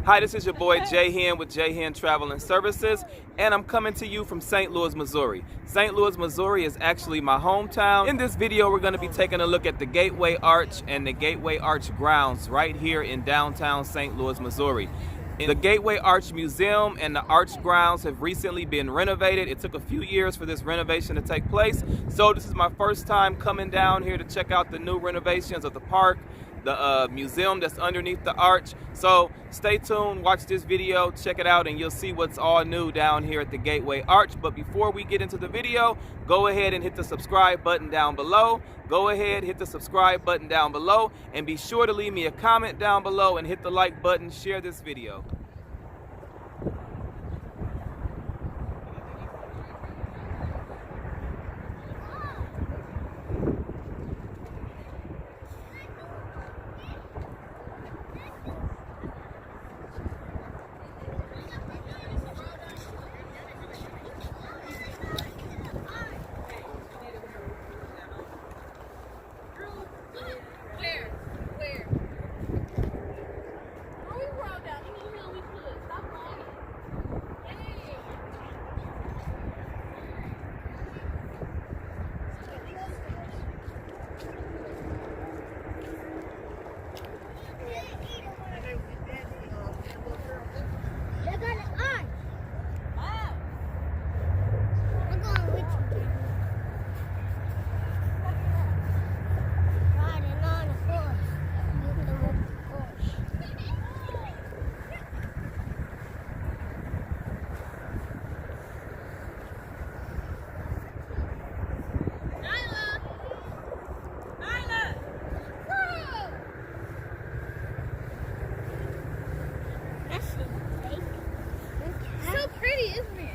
Hi, this is your boy J-Hen with J-Hen Travel and Services, and I'm coming to you from St. Louis, Missouri. St. Louis, Missouri is actually my hometown. In this video, we're going to be taking a look at the Gateway Arch and the Gateway Arch grounds right here in downtown St. Louis, Missouri. The Gateway Arch Museum and the Arch grounds have recently been renovated. It took a few years for this renovation to take place, so this is my first time coming down here to check out the new renovations of the park, the museum that's underneath the arch. So stay tuned, watch this video, check it out, and you'll see what's all new down here at the Gateway Arch. But before we get into the video, go ahead and hit the subscribe button down below. Go ahead, hit the subscribe button down below, and be sure to leave me a comment down below and hit the like button, share this video. So pretty, isn't it?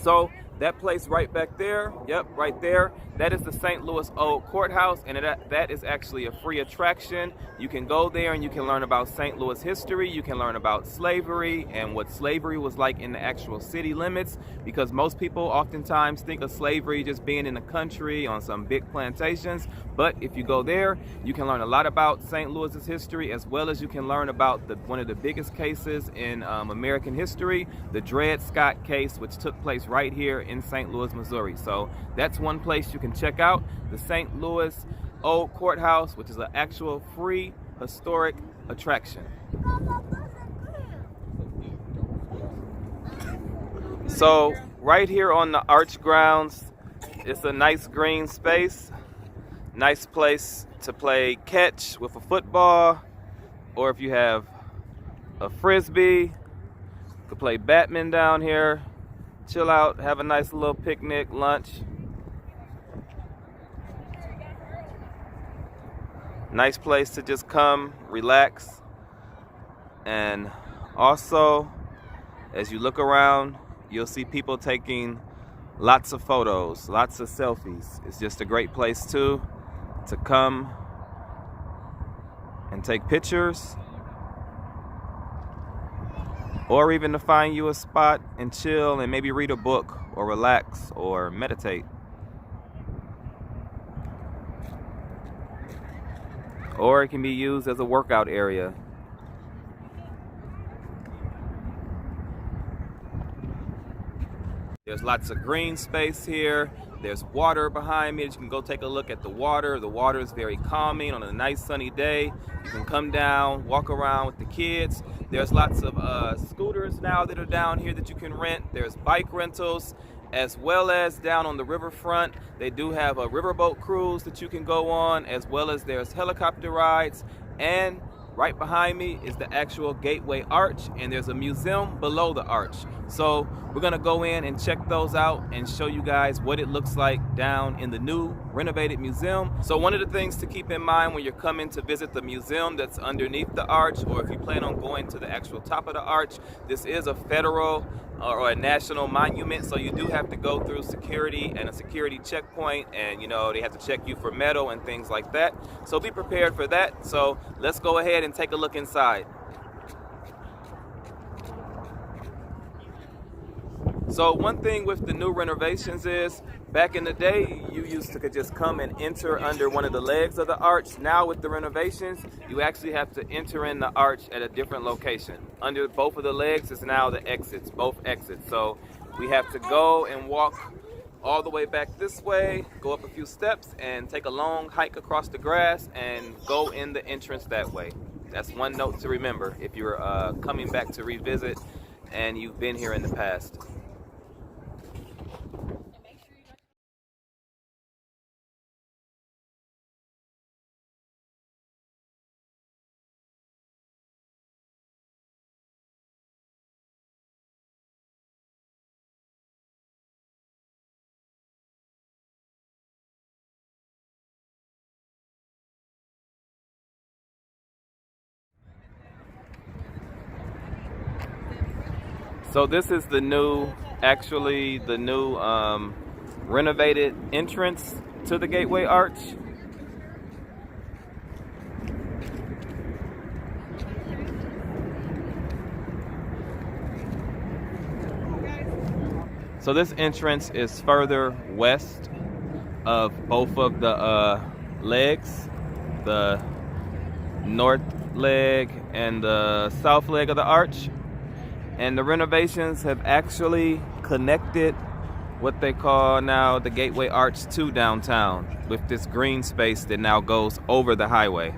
So That place right back there, yep, right there, that is the St. Louis Old Courthouse, and that is actually a free attraction. You can go there and you can learn about St. Louis history, you can learn about slavery and what slavery was like in the actual city limits, because most people oftentimes think of slavery just being in the country on some big plantations, but if you go there, you can learn a lot about St. Louis's history, as well as you can learn about one of the biggest cases in American history, the Dred Scott case, which took place right here in St. Louis, Missouri. So that's one place you can check out, the St. Louis Old Courthouse, which is an actual free historic attraction. So right here on the arch grounds, it's a nice green space, nice place to play catch with a football, or if you have a frisbee, you could play badminton down here, chill out, have a nice little picnic, lunch. Nice place to just come, relax. And also, as you look around, you'll see people taking lots of photos, lots of selfies. It's just a great place too, to come and take pictures, or even to find you a spot and chill and maybe read a book or relax or meditate. Or it can be used as a workout area. There's lots of green space here. There's water behind me. You can go take a look at the water. The water is very calming on a nice sunny day. You can come down, walk around with the kids. There's lots of scooters now that are down here that you can rent. There's bike rentals, as well as down on the riverfront. They do have a riverboat cruise that you can go on, as well as there's helicopter rides. And right behind me is the actual Gateway Arch, and there's a museum below the arch. So we're gonna go in and check those out and show you guys what it looks like down in the new renovated museum. So one of the things to keep in mind when you're coming to visit the museum that's underneath the arch, or if you plan on going to the actual top of the arch, this is a federal or a national monument, so you do have to go through security and a security checkpoint, and you know, they have to check you for metal and things like that. So be prepared for that. So let's go ahead and take a look inside. So one thing with the new renovations is, back in the day, you used to could just come and enter under one of the legs of the arch. Now with the renovations, you actually have to enter in the arch at a different location. Under both of the legs is now the exits, both exits. So we have to go and walk all the way back this way, go up a few steps, and take a long hike across the grass and go in the entrance that way. That's one note to remember if you're coming back to revisit and you've been here in the past. So this is the new, actually the new renovated entrance to the Gateway Arch. So this entrance is further west of both of the legs, the north leg and the south leg of the arch. And the renovations have actually connected what they call now the Gateway Arch to downtown with this green space that now goes over the highway.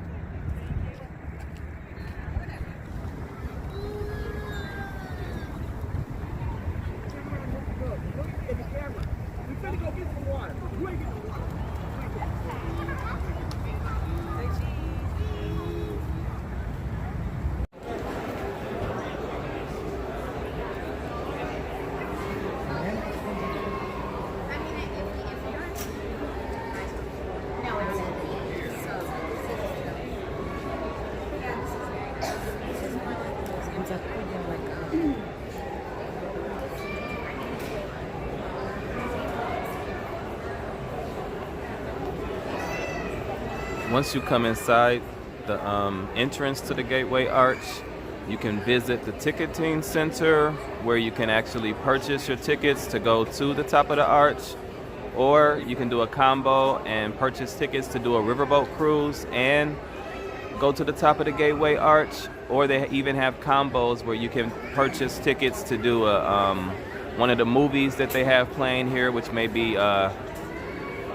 Once you come inside the entrance to the Gateway Arch, you can visit the ticketing center where you can actually purchase your tickets to go to the top of the arch, or you can do a combo and purchase tickets to do a riverboat cruise and go to the top of the Gateway Arch, or they even have combos where you can purchase tickets to do one of the movies that they have playing here, which may be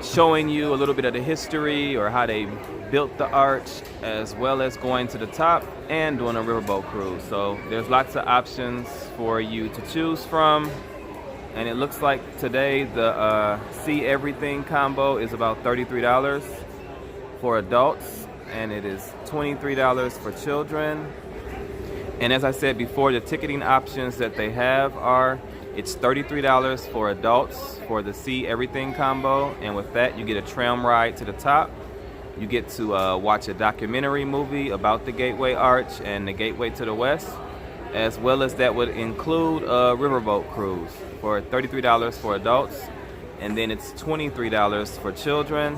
showing you a little bit of the history or how they built the arch, as well as going to the top and doing a riverboat cruise. So there's lots of options for you to choose from. And it looks like today the See Everything combo is about $33 for adults, and it is $23 for children. And as I said before, the ticketing options that they have are, it's $33 for adults for the See Everything combo, and with that you get a tram ride to the top. You get to watch a documentary movie about the Gateway Arch and the Gateway to the West, as well as that would include a riverboat cruise for $33 for adults, and then it's $23 for children.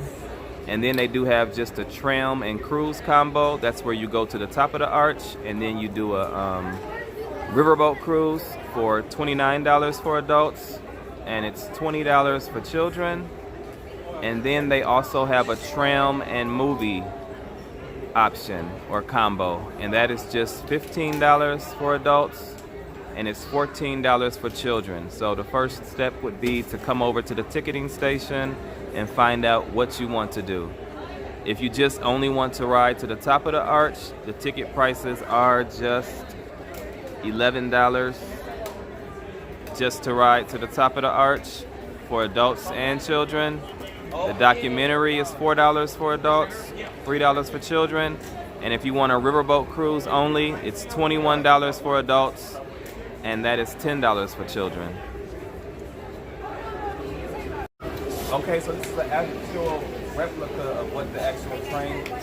And then they do have just a tram and cruise combo. That's where you go to the top of the arch and then you do a riverboat cruise for $29 for adults, and it's $20 for children. And then they also have a tram and movie option or combo, and that is just $15 for adults and it's $14 for children. So the first step would be to come over to the ticketing station and find out what you want to do. If you just only want to ride to the top of the arch, the ticket prices are just $11 just to ride to the top of the arch for adults and children. The documentary is $4 for adults, $3 for children. And if you want a riverboat cruise only, it's $21 for adults, and that is $10 for children. Okay, so this is the actual replica of what the actual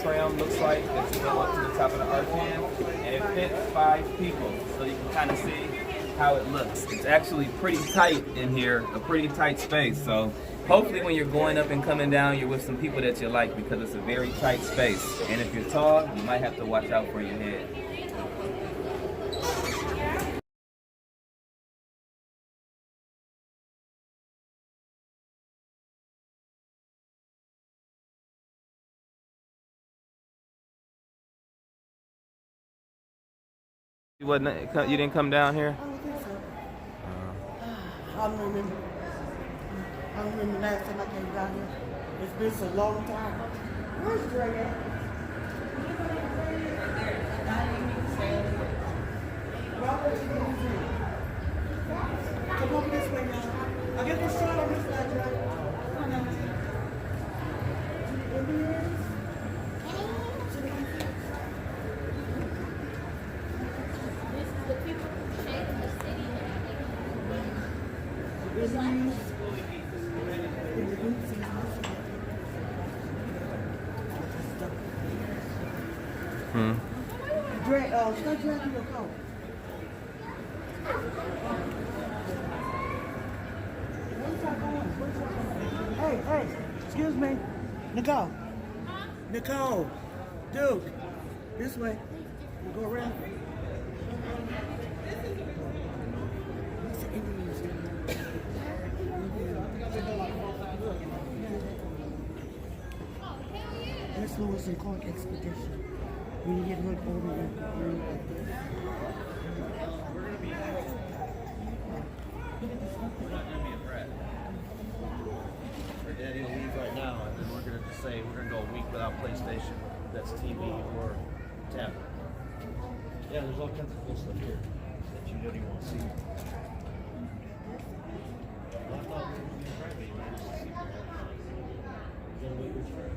tram looks like that you go up to the top of the arch in, and it fits 5 people, so you can kind of see how it looks. It's actually pretty tight in here, a pretty tight space, so hopefully when you're going up and coming down, you're with some people that you like, because it's a very tight space. And if you're tall, you might have to watch out for your head. You didn't come down here? I don't remember. I don't remember last time I came down here. It's been so long time. Where's Dre at? Come over this way, y'all. I guess we'll start on this side, Dre. Start dragging your coat. Hey, excuse me. Nicole. Nicole. Duke. This way. You go around. Miss Louis and Clark expedition. When you get hooked over there, like this. Our daddy will leave right now, and then we're going to say we're going to go a week without PlayStation. That's TV or tablet. Yeah, there's all kinds of cool stuff here that you don't even want to see. Laptop, private, you want to see. You gotta wait your turn.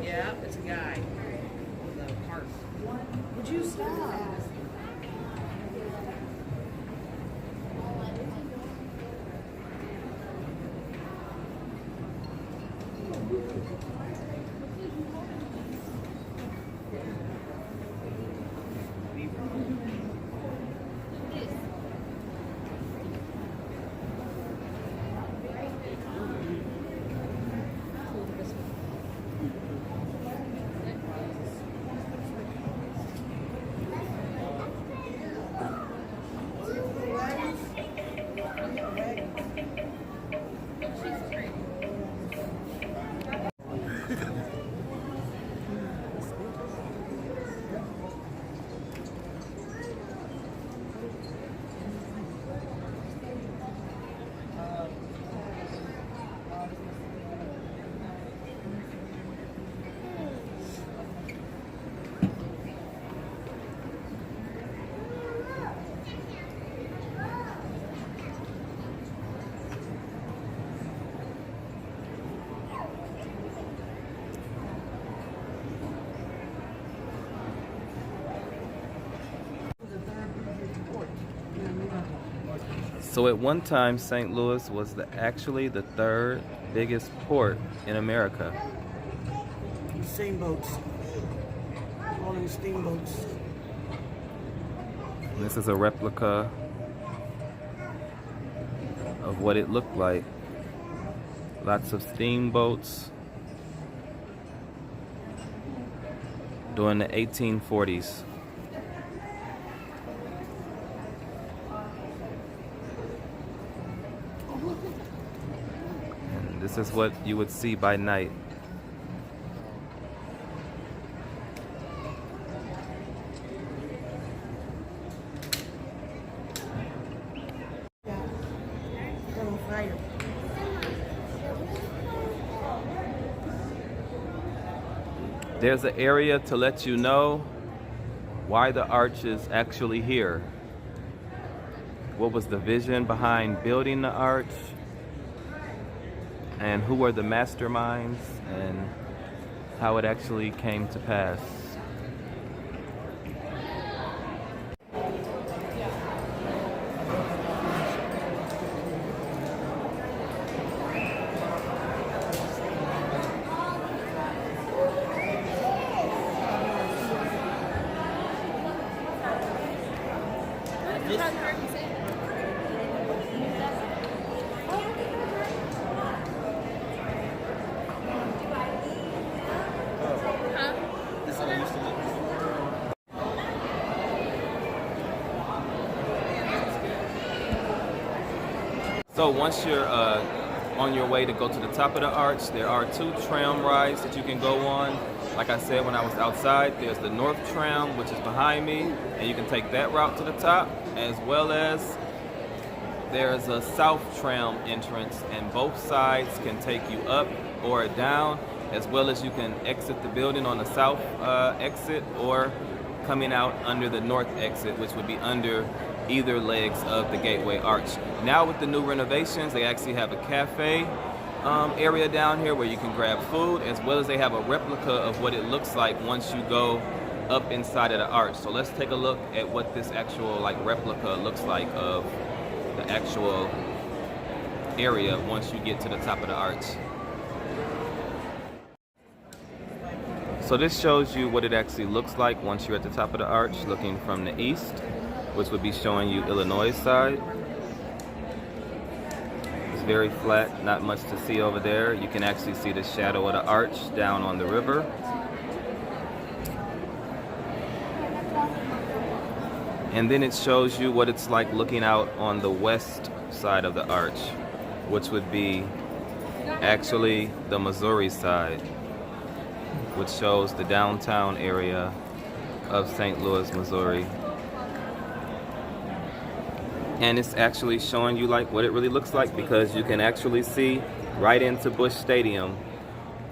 Yeah, it's a guy with a cart. Would you stop? So at one time, St. Louis was actually the third biggest port in America. Steamboats. All them steamboats. And this is a replica of what it looked like. Lots of steamboats during the 1840s. And this is what you would see by night. On fire. There's an area to let you know why the arch is actually here. What was the vision behind building the arch? And who were the masterminds and how it actually came to pass. So once you're on your way to go to the top of the arch, there are 2 tram rides that you can go on. Like I said when I was outside, there's the North Tram, which is behind me, and you can take that route to the top, as well as there's a South Tram entrance, and both sides can take you up or down, as well as you can exit the building on the south exit or coming out under the north exit, which would be under either legs of the Gateway Arch. Now with the new renovations, they actually have a cafe area down here where you can grab food, as well as they have a replica of what it looks like once you go up inside of the arch. So let's take a look at what this actual replica looks like of the actual area once you get to the top of the arch. So this shows you what it actually looks like once you're at the top of the arch looking from the east, which would be showing you Illinois side. It's very flat, not much to see over there. You can actually see the shadow of the arch down on the river. And then it shows you what it's like looking out on the west side of the arch, which would be actually the Missouri side. which shows the downtown area of St. Louis, Missouri. And it's actually showing you like what it really looks like, because you can actually see right into Busch Stadium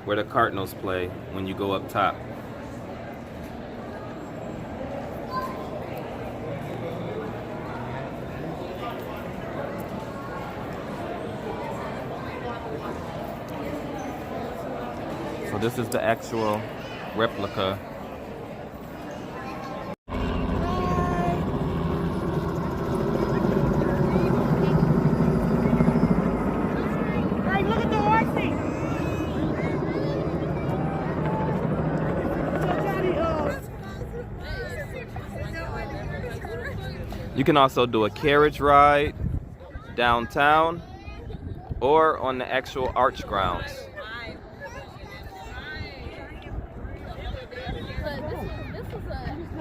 where the Cardinals play when you go up top. So this is the actual replica. Hey, look at the horsey. You can also do a carriage ride downtown or on the actual arch grounds.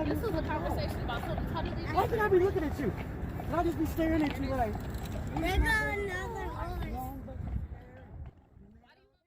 This was a conversation about something totally different. Why can I be looking at you? And I just be staring at you like. They're gonna